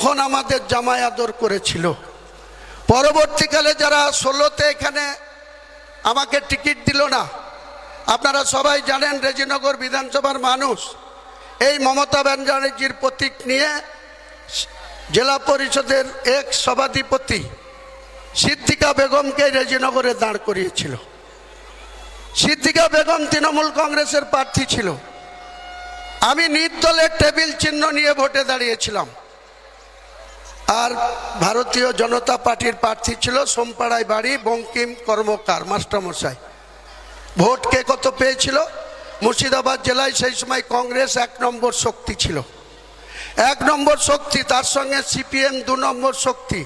তখন আমাদের জামাই আদর করেছিল। পরবর্তীকালে যারা 16তে এখানে আমাকে টিকিট দিল না, আপনারা সবাই জানেন রেজিনগর বিধানসভার মানুষ এই মমতা ব্যানার্জির প্রতীক নিয়ে জেলা পরিষদের এক সভাধিপতি সিদ্দিকা বেগমকে রেজিনগরে দাঁড় করিয়েছিল। সিদ্দিকা বেগম তৃণমূল কংগ্রেসের প্রার্থী ছিল। আমি নির্দলের টেবিল চিহ্ন নিয়ে ভোটে দাঁড়িয়েছিলাম, আর ভারতীয় জনতা পার্টির প্রার্থী ছিল সোমপাড়ায় বাড়ি বঙ্কিম কর্মকার মাস্টারমশাই। ভোট কে কত পেয়েছিল? মুর্শিদাবাদ জেলায় সেই সময় কংগ্রেস 1 নম্বর শক্তি ছিল, 1 নম্বর শক্তি। তার সঙ্গে সিপিএম 2 নম্বর শক্তি।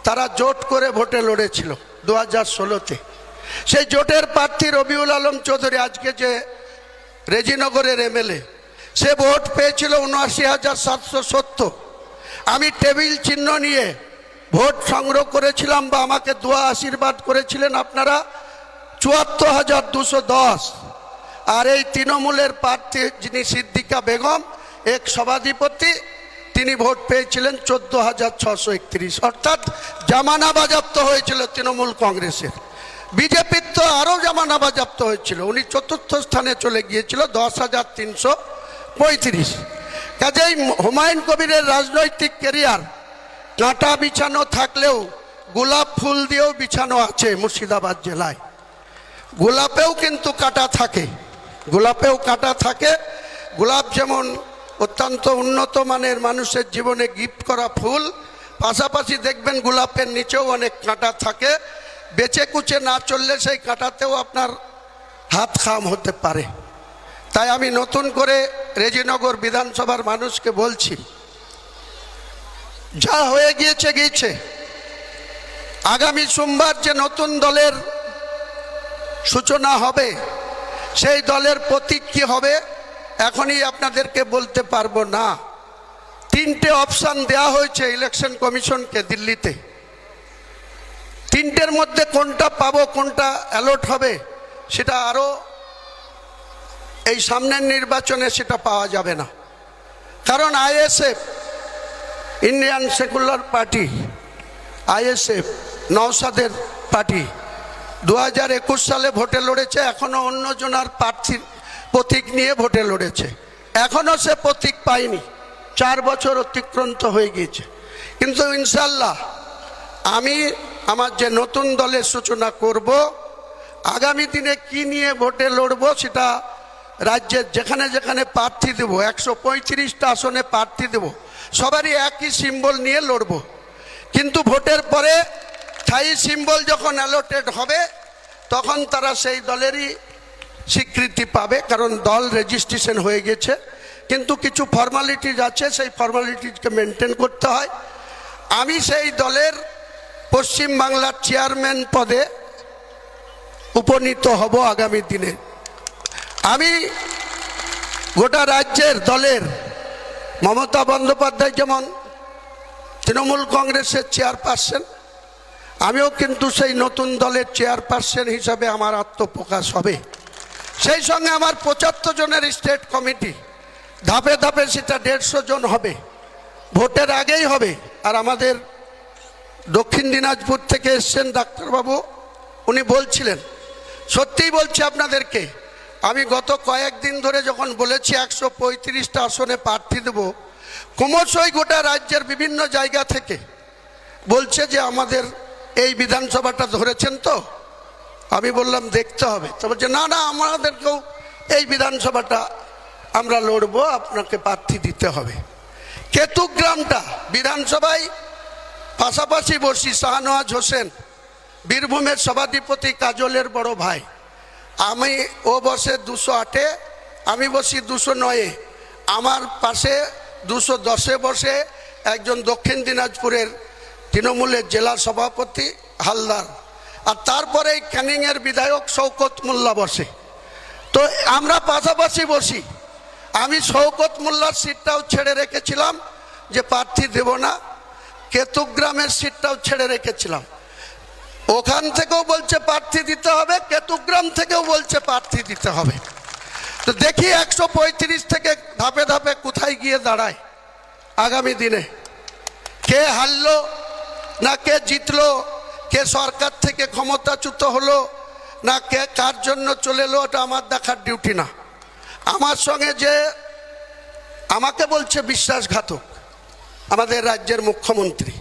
তারা জোট করে ভোটে লড়েছিল 2016-তে। সেই জোটের প্রার্থী রবিউল আলম চৌধুরী, আজকে যে রেজিনগরের এমএলএ, সে ভোট পেয়েছিল ৭৯,৭৭০। আমি টেবিল চিহ্ন নিয়ে ভোট সংগ্রহ করেছিলাম, বা আমাকে দোয়া আশীর্বাদ করেছিলেন আপনারা ৭৪,২১০। আর এই তৃণমূলের প্রার্থী যিনি সিদ্দিকা বেগম এক সভাধিপতি, তিনি ভোট পেয়েছিলেন ১৪,৬৩১। অর্থাৎ জামানা বাজেয়াপ্ত হয়েছিল তৃণমূল কংগ্রেসের। বিজেপির তো আরও জামানা বাজেয়াপ্ত হয়েছিল, উনি ৪র্থ স্থানে চলে গিয়েছিল ১০,৩৩৫। কাজেই হুমায়ুন কবিরের রাজনৈতিক ক্যারিয়ার কাঁটা বিছানো থাকলেও গোলাপ ফুল দিয়েও বিছানো আছে। মুর্শিদাবাদ জেলায় গোলাপেও কিন্তু কাঁটা থাকে, গোলাপেও কাঁটা থাকে। গোলাপ যেমন অত্যন্ত উন্নত মানের মানুষের জীবনে গিফট করা ফুল, পাশাপাশি দেখবেন গোলাপের নিচেও অনেক কাঁটা থাকে। বেচে কুচে না চললে সেই কাঁটাতেও আপনার হাত খাম হতে পারে। তাই আমি নতুন করে রেজিনগর বিধানসভার মানুষকে বলছি, যা হয়ে গিয়েছে গিয়েছে। আগামী সোমবার যে নতুন দলের সূচনা হবে, সেই দলের প্রতীক কি হবে এখনই আপনাদেরকে বলতে পারবো না। 3টে অপশান দেয়া হয়েছে ইলেকশন কমিশনকে দিল্লিতে। 3টের মধ্যে কোনটা পাবো, কোনটা অ্যালট হবে, সেটা আরও এই সামনের নির্বাচনে সেটা পাওয়া যাবে না। কারণ ISF, Indian secular party, ISF নওশাদের পার্টি 2021 সালে ভোটে লড়েছে, এখনও অন্য জনার প্রার্থীর প্রতীক নিয়ে ভোটে লড়েছে, এখনও সে প্রতীক পায়নি। 4 বছর অতিক্রান্ত হয়ে গিয়েছে। কিন্তু ইনশাল্লাহ আমি আমার যে নতুন দলের সূচনা করব, আগামী দিনে কি নিয়ে ভোটে লড়ব, সেটা রাজ্যের যেখানে যেখানে প্রার্থী দেব, 135টা আসনে প্রার্থী দেব, সবারই একই সিম্বল নিয়ে লড়ব। কিন্তু ভোটের পরে স্থায়ী সিম্বল যখন অ্যালোটেড হবে, তখন তারা সেই দলেরই স্বীকৃতি পাবে, কারণ দল রেজিস্ট্রেশন হয়ে গেছে। কিন্তু কিছু ফর্মালিটিজ আছে, সেই ফর্মালিটিজকে মেনটেন করতে হয়। আমি সেই দলের পশ্চিম বাংলার চেয়ারম্যান পদে উপনীত হব আগামী দিনে। আমি গোটা রাজ্যের দলের, মমতা বন্দ্যোপাধ্যায় যেমন তৃণমূল কংগ্রেসের চেয়ারপারসন, আমিও কিন্তু সেই নতুন দলের চেয়ারপারসন হিসাবে আমার আত্মপ্রকাশ হবে। সেই সঙ্গে আমার 75 জনের স্টেট কমিটি, ধাপে ধাপে সেটা 150 জন হবে, ভোটের আগেই হবে। আর আমাদের দক্ষিণ দিনাজপুর থেকে এসছেন ডাক্তারবাবু, উনি বলছিলেন, সত্যিই বলছি আপনাদেরকে, আমি গত কয়েকদিন ধরে যখন বলেছি 135টা আসনে প্রার্থী দেব, ক্রমশই গোটা রাজ্যের বিভিন্ন জায়গা থেকে বলছে যে আমাদের এই বিধানসভাটা ধরেছেন তো। আমি বললাম দেখতে হবে। তো বলছে না না, আমাদেরকেও এই বিধানসভাটা আমরা লড়বো, আপনাকে প্রার্থী দিতে হবে। কেতুগ্রামটা বিধানসভায় পাশাপাশি বসি শাহনওয়াজ হোসেন, বীরভূমের সভাধিপতি কাজলের বড় ভাই। ও বসে 208-এ, আমি বসি 209-এ। আমার পাশে 210-এ বসে একজন দক্ষিণ দিনাজপুরের তৃণমূলের জেলা সভাপতি হালদার, আর তারপরে এই ক্যানিংয়ের বিধায়ক শওকত মোল্লা বসে। তো আমরা পাশাপাশি বসি। আমি শওকত মোল্লার সিটটাও ছেড়ে রেখেছিলাম যে প্রার্থী দেব না, কেতুগ্রামের সিটটাও ছেড়ে রেখেছিলাম। ওখান থেকেও বলছে প্রার্থী দিতে হবে, কেতুগ্রাম থেকেও বলছে প্রার্থী দিতে হবে। তো দেখি 135 থেকে ধাপে ধাপে কোথায় গিয়ে দাঁড়ায় আগামী দিনে। কে হারলো না কে জিতলো, কে সরকার থেকে ক্ষমতাচ্যুত হলো না কে কার জন্য চলে এলো, ওটা আমার দেখার ডিউটি না। আমার সঙ্গে যে আমাকে বলছে বিশ্বাসঘাতক আমাদের রাজ্যের মুখ্যমন্ত্রী,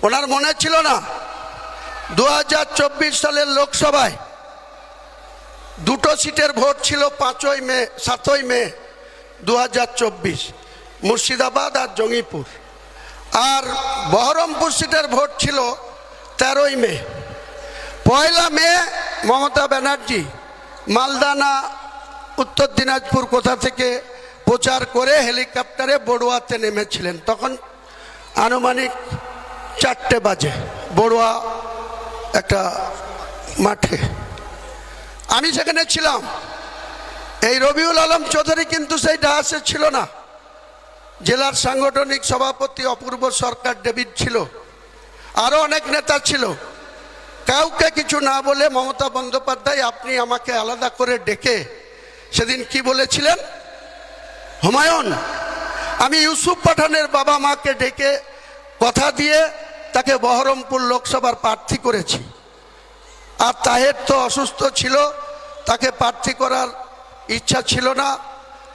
ওনার মনে ছিল না 2024 সালের লোকসভায় দুটো সিটের ভোট ছিল 5ই মে 7ই মে 2024, মুর্শিদাবাদ আর জঙ্গিপুর, আর বহরমপুর সিটের ভোট ছিল 13ই মে। 1 মে মমতা ব্যানার্জি মালদা না উত্তর দিনাজপুর কোথা থেকে প্রচার করে হেলিকপ্টারে বড়ুয়াতে নেমেছিলেন। তখন আনুমানিক 4টে বাজে বড়ুয়া একটা মাঠে, আমি সেখানে ছিলাম। এই রবিউল আলম চৌধুরী কিন্তু সেই ডায়াসে ছিল না, জেলার সাংগঠনিক সভাপতি অপূর্ব সরকার ডেভিড ছিল, আরও অনেক নেতা ছিল। কাউকে কিছু না বলে মমতা বন্দ্যোপাধ্যায় আপনি আমাকে আলাদা করে ডেকে সেদিন কি বলেছিলেন, হুমায়ুন আমি ইউসুফ পাঠানের বাবা মাকে ডেকে কথা দিয়ে তাকে বহরমপুর লোকসভার প্রার্থী করেছি, আর তাহের তো অসুস্থ ছিল, তাকে প্রার্থী করার ইচ্ছা ছিল না,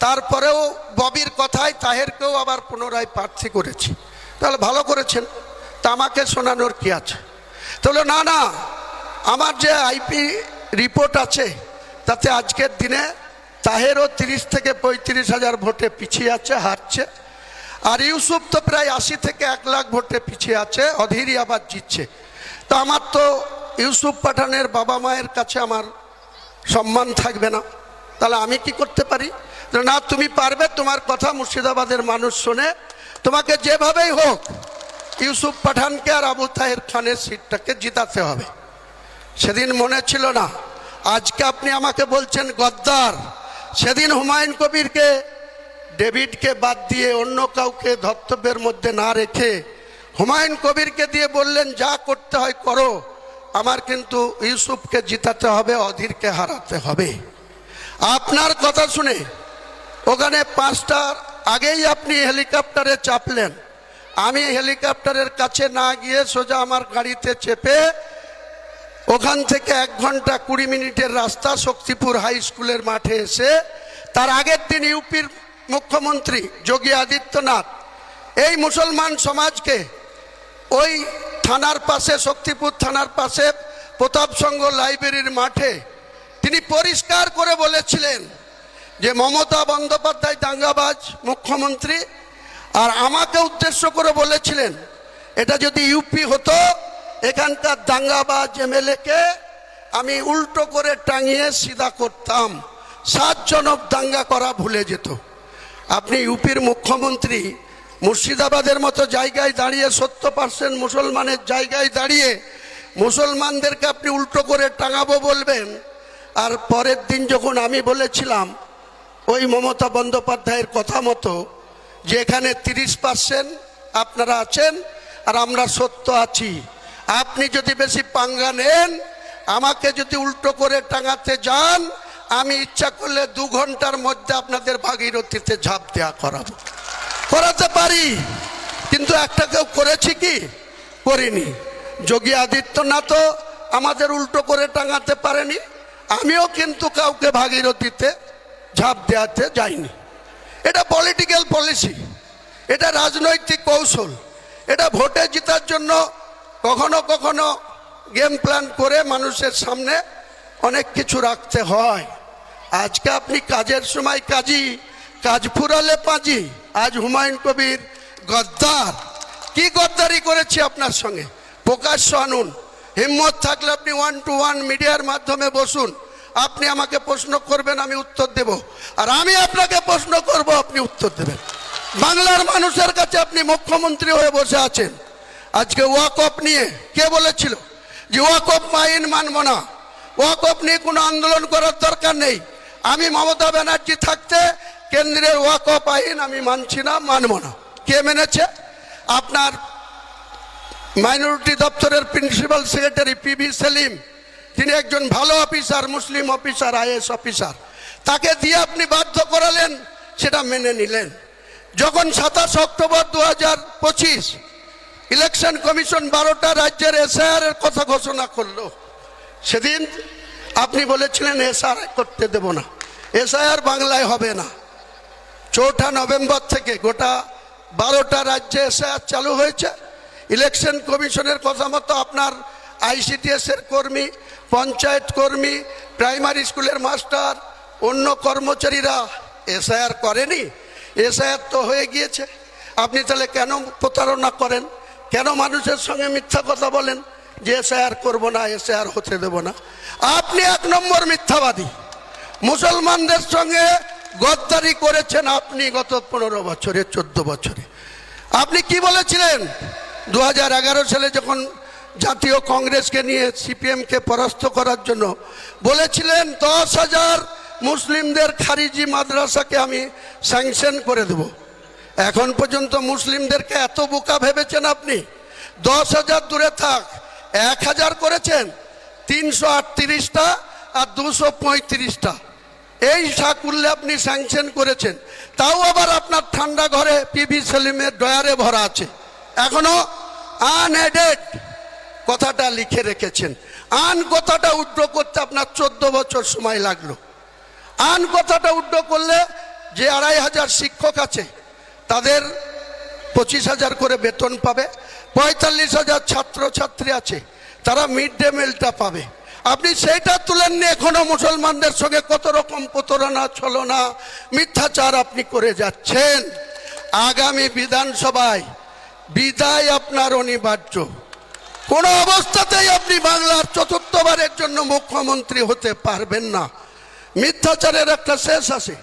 তারপরেও ববির কথায় তাহেরকেও আবার পুনরায় প্রার্থী করেছি। তাহলে ভালো করেছেন, তা আমাকে শোনানোর কি আছে? তাহলে না না, আমার যে আইপি রিপোর্ট আছে তাতে আজকের দিনে তাহেরও 30 থেকে 35 হাজার ভোটে পিছিয়ে আছে, হারছে, আর ইউসুফ তো প্রায় 80 থেকে 1 লাখ ভোটে পিছিয়ে আছে, অধীরই আবার জিতছে। তো আমার তো ইউসুফ পাঠানের বাবা মায়ের কাছে আমার সম্মান থাকবে না, তাহলে আমি কি করতে পারি? না তুমি পারবে, তোমার কথা মুর্শিদাবাদের মানুষ শোনে, তোমাকে যেভাবেই হোক ইউসুফ পাঠানকে আর আবু তাহের খানের সিটটাকে জিতাতে হবে। সেদিন মনে ছিল না, আজকে আপনি আমাকে বলছেন গদ্দার। সেদিন হুমায়ুন কবিরকে ডেভিডকে বাদ দিয়ে অন্য কাউকে ধর্তব্যের মধ্যে না রেখে হুমায়ুন কবিরকে দিয়ে বললেন যা করতে হয় করো, আমার কিন্তু ইউসুফকে জিতাতে হবে, অধীরকে হারাতে হবে। আপনার কথা শুনে ওখানে 5টার আগেই আপনি হেলিকপ্টারে চাপলেন, আমি হেলিকপ্টারের কাছে না গিয়ে সোজা আমার গাড়িতে চেপে ওখান থেকে 1 ঘন্টা 20 মিনিটের রাস্তা শক্তিপুর হাই স্কুলের মাঠে এসে, তার আগের দিন ইউপির মুখ্যমন্ত্রী যোগী আদিত্যনাথ এই মুসলমান সমাজকে ওই থানার পাশে, শক্তিপুর থানার পাশে প্রতাপ সংঘ লাইব্রেরির মাঠে তিনি পরিষ্কার করে বলেছিলেন যে মমতা বন্দ্যোপাধ্যায় দাঙ্গাবাজ মুখ্যমন্ত্রী, আর আমাকে উদ্দেশ্য করে বলেছিলেন এটা যদি ইউপি হতো এখানকার দাঙ্গাবাজ এমএলএকে আমি উল্টো করে টাঙিয়ে সিধা করতাম, 7 জনক দাঙ্গা করা ভুলে যেত। আপনি ইউপির মুখ্যমন্ত্রী মুর্শিদাবাদের মতো জায়গায় দাঁড়িয়ে 70% মুসলমানের জায়গায় দাঁড়িয়ে মুসলমানদেরকে আপনি উল্টো করে টাঙাবো বলবেন, আর পরের দিন যখন আমি বলেছিলাম ওই মমতা বন্দ্যোপাধ্যায়ের কথা মতো যে এখানে 30% আপনারা আছেন আর আমরা 70 আছি, আপনি যদি বেশি পাঙ্গা নেন, আমাকে যদি উল্টো করে টাঙাতে যান, আমি ইচ্ছা করলে 2 ঘন্টার মধ্যে আপনাদের ভাগীরথীতে ঝাঁপ দেওয়া করাতে পারি। কিন্তু একটা কেউ করেছি কি? করিনি। যোগী আদিত্যনাথও আমাদের উল্টো করে টাঙাতে পারেনি, আমিও কিন্তু কাউকে ভাগীরথীতে ঝাঁপ দেওয়াতে যাইনি। এটা পলিটিক্যাল পলিসি, এটা রাজনৈতিক কৌশল, এটা ভোটে জেতার জন্য কখনো কখনো গেম প্ল্যান করে মানুষের সামনে অনেক কিছু রাখতে হয়। আজকে আপনি কাজের সময় কাজী, কাজ ফুরালে পাঁজি। আজ হুমায়ুন কবির গদ্দার। কি গদ্দারি করেছি আপনার সঙ্গে? প্রকাশ্য আনুন, হিম্মত থাকলে আপনি 1 to 1 মিডিয়ার মাধ্যমে বসুন, আপনি আমাকে প্রশ্ন করবেন, আমি উত্তর দেব, আর আমি আপনাকে প্রশ্ন করব, আপনি উত্তর দেবেন। বাংলার মানুষের কাছে আপনি মুখ্যমন্ত্রী হয়ে বসে আছেন। আজকে ওয়াকফ নিয়ে কে বলেছিল যে ওয়াকফ আইন মানব না, ওয়াকফ নিয়ে কোনো আন্দোলন করার দরকার নেই? আমি মমতা ব্যানার্জি থাকতে কেন্দ্রের ওয়াকফ আইন আমি মানছি না, মানব না। কে মেনেছে? আপনার মাইনরিটি দপ্তরের প্রিন্সিপাল সেক্রেটারি পিবি সেলিম, তিনি একজন ভালো অফিসার, মুসলিম অফিসার, আইএস অফিসার, তাকে দিয়ে আপনি বাধ্য করালেন, সেটা মেনে নিলেন। যখন 27 অক্টোবর 2025 ইলেকশন কমিশন 12টা রাজ্যের এসআইআর এর কথা ঘোষণা করলো, সেদিন আপনি বলেছিলেন এসআইআর করতে দেব না, এসআইআর বাংলায় হবে না। 4 নভেম্বর থেকে গোটা 12টা রাজ্যে এসআইআর চালু হয়েছে। ইলেকশন কমিশনের কথা মতো আপনার আইসিডিএস এর কর্মী, পঞ্চায়েত কর্মী, প্রাইমারি স্কুলের মাস্টার, অন্য কর্মচারীরা এসআইআর করেনি। এসআইআর তো হয়ে গিয়েছে। আপনি তাহলে কেন প্রতারণা করেন? কেন মানুষের সঙ্গে মিথ্যা কথা বলেন যে এসআইআর করব না, এসআইআর হতে দেব না? আপনি 1 নম্বর মিথ্যাবাদী। মুসলমানদের সঙ্গে গদ্দারি করেছেন আপনি গত 15 বছরে, 14 বছরে। আপনি কি বলেছিলেন 2011 সালে যখন জাতীয় কংগ্রেসকে নিয়ে সিপিএমকে পরাস্ত করার জন্য বলেছিলেন 10,000 মুসলিমদের খারিজি মাদ্রাসাকে আমি স্যাংশন করে দেব। এখন পর্যন্ত মুসলিমদেরকে এত বোকা ভেবেছেন আপনি? 10,000 দূরে থাক, 1,000 করেছেন, 338টা আর 235টা এই সাকুল্যে আপনি স্যাংশন করেছেন। তাও আবার আপনার ঠান্ডা ঘরে পিভি সেলিমের ডয়ারে ভরা আছে, এখনো আনএডেড কথাটা লিখে রেখেছেন। আন কথাটা উড্র করতে আপনার 14 বছর সময় লাগলো। আন কথাটা উড্র করলে যে 2,500 শিক্ষক আছে তাদের 25,000 করে বেতন পাবে, 45,000 ছাত্রছাত্রী আছে তারা মিড ডে মিলটা পাবে। আপনি সেইটা তুলেননি। এখনো মুসলমানদের সঙ্গে কত রকম প্রতারণা, ছলনা, মিথ্যাচার আপনি করে যাচ্ছেন। আগামী বিধানসভায় বিদায় আপনার অনিবার্য। কোনো অবস্থাতেই আপনি বাংলার 4র্থবারের জন্য মুখ্যমন্ত্রী হতে পারবেন না। মিথ্যাচারের একটা শেষ আছে।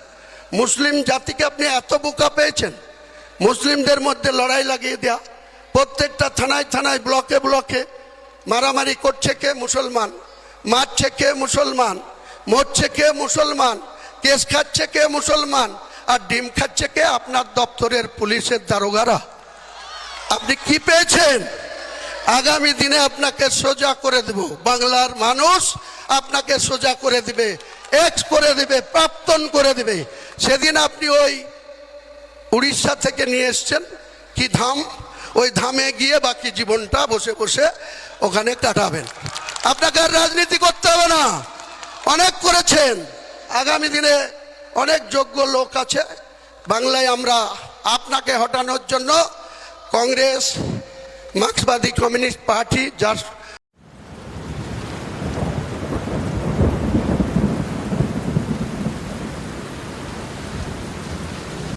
মুসলিম জাতিকে আপনি এত বোকা পেয়েছেন, মুসলিমদের মধ্যে লড়াই লাগিয়ে দেয়া, প্রত্যেকটা থানায় থানায়, ব্লকে ব্লকে মারামারি করছে কে? মুসলমান। মারছে কে? মুসলমান। মরছে কে? মুসলমান। কেস খাচ্ছে কে? মুসলমান। আর ডিম খাচ্ছে কে? আপনার দপ্তরের পুলিশের দারোগারা। আপনি কি পেয়েছেন? আগামী দিনে আপনাকে সোজা করে দেব, বাংলার মানুষ আপনাকে সোজা করে দিবে, এক্স করে দিবে, প্রাক্তন করে দিবে। সেদিন আপনি ওই উড়িষ্যা থেকে নিয়ে এসছেন কি ধাম, ওই ধামে গিয়ে বাকি জীবনটা বসে বসে ওখানে কাটাবেন। আপনাকে আর রাজনীতি করতে হবে না, অনেক করেছেন। আগামী দিনে অনেক যোগ্য লোক আছে বাংলায়। আমরা আপনাকে হটানোর জন্য কংগ্রেস, মার্ক্সবাদী কমিউনিস্ট পার্টি, যার